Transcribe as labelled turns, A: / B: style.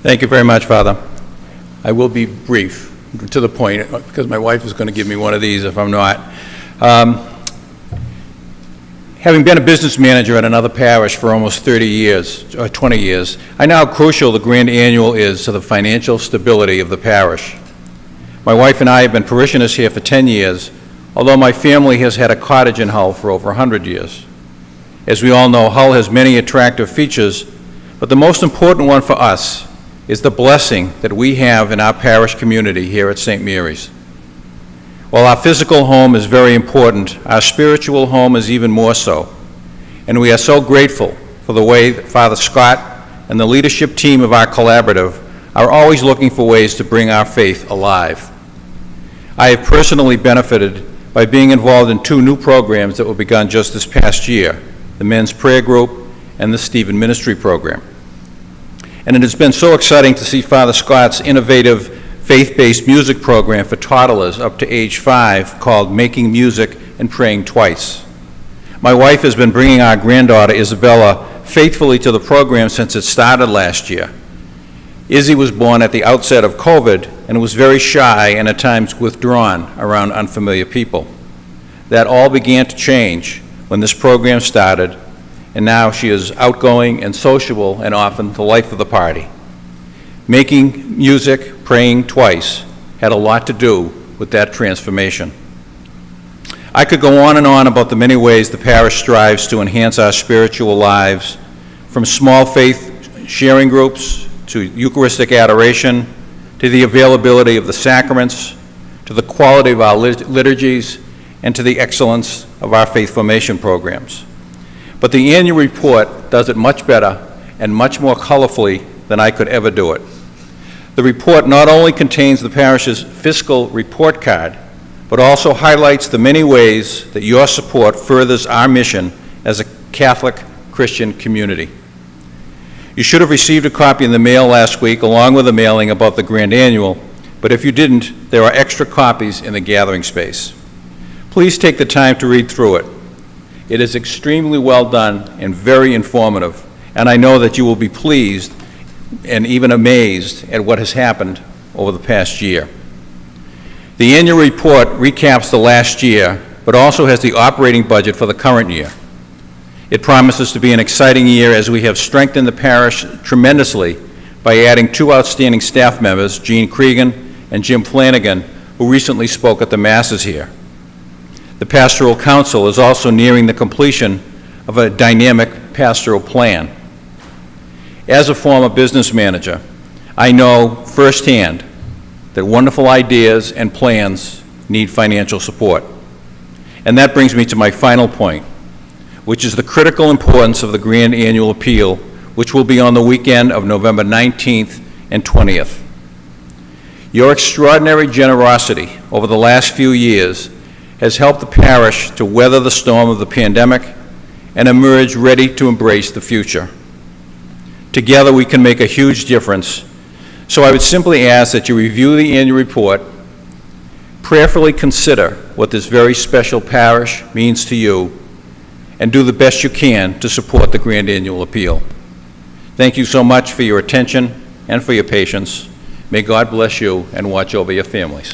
A: Thank you very much, Father. I will be brief, to the point, because my wife is going to give me one of these if I'm not. Having been a business manager at another parish for almost 30 years, or 20 years, I know how crucial the Grand Annual is to the financial stability of the parish. My wife and I have been parishioners here for 10 years, although my family has had a cottage in Hull for over 100 years. As we all know, Hull has many attractive features, but the most important one for us is the blessing that we have in our parish community here at St. Mary's. While our physical home is very important, our spiritual home is even more so. And we are so grateful for the way that Father Scott and the leadership team of our collaborative are always looking for ways to bring our faith alive. I have personally benefited by being involved in 2 new programs that were begun just this past year, the Men's Prayer Group and the Stephen Ministry Program. And it has been so exciting to see Father Scott's innovative faith-based music program for toddlers up to age 5 called Making Music and Praying Twice. My wife has been bringing our granddaughter Isabella faithfully to the program since it started last year. Izzy was born at the outset of COVID and was very shy and at times withdrawn around unfamiliar people. That all began to change when this program started, and now she is outgoing and sociable and often the life of the party. Making Music, Praying Twice had a lot to do with that transformation. I could go on and on about the many ways the parish strives to enhance our spiritual lives, from small faith sharing groups to Eucharistic adoration, to the availability of the sacraments, to the quality of our liturgies, and to the excellence of our faith formation programs. But the annual report does it much better and much more colorfully than I could ever do it. The report not only contains the parish's fiscal report card, but also highlights the many ways that your support furthers our mission as a Catholic Christian community. You should have received a copy in the mail last week along with a mailing about the Grand Annual, but if you didn't, there are extra copies in the gathering space. Please take the time to read through it. It is extremely well done and very informative, and I know that you will be pleased and even amazed at what has happened over the past year. The annual report recaps the last year, but also has the operating budget for the current year. It promises to be an exciting year as we have strengthened the parish tremendously by adding 2 outstanding staff members, Gene Cregan and Jim Flanagan, who recently spoke at the Masses here. The Pastoral Council is also nearing the completion of a dynamic pastoral plan. As a former business manager, I know firsthand that wonderful ideas and plans need financial support. And that brings me to my final point, which is the critical importance of the Grand Annual Appeal, which will be on the weekend of November 19th and 20th. Your extraordinary generosity over the last few years has helped the parish to weather the storm of the pandemic and emerge ready to embrace the future. Together we can make a huge difference, so I would simply ask that you review the annual report, prayerfully consider what this very special parish means to you, and do the best you can to support the Grand Annual Appeal. Thank you so much for your attention and for your patience. May God bless you and watch over your families.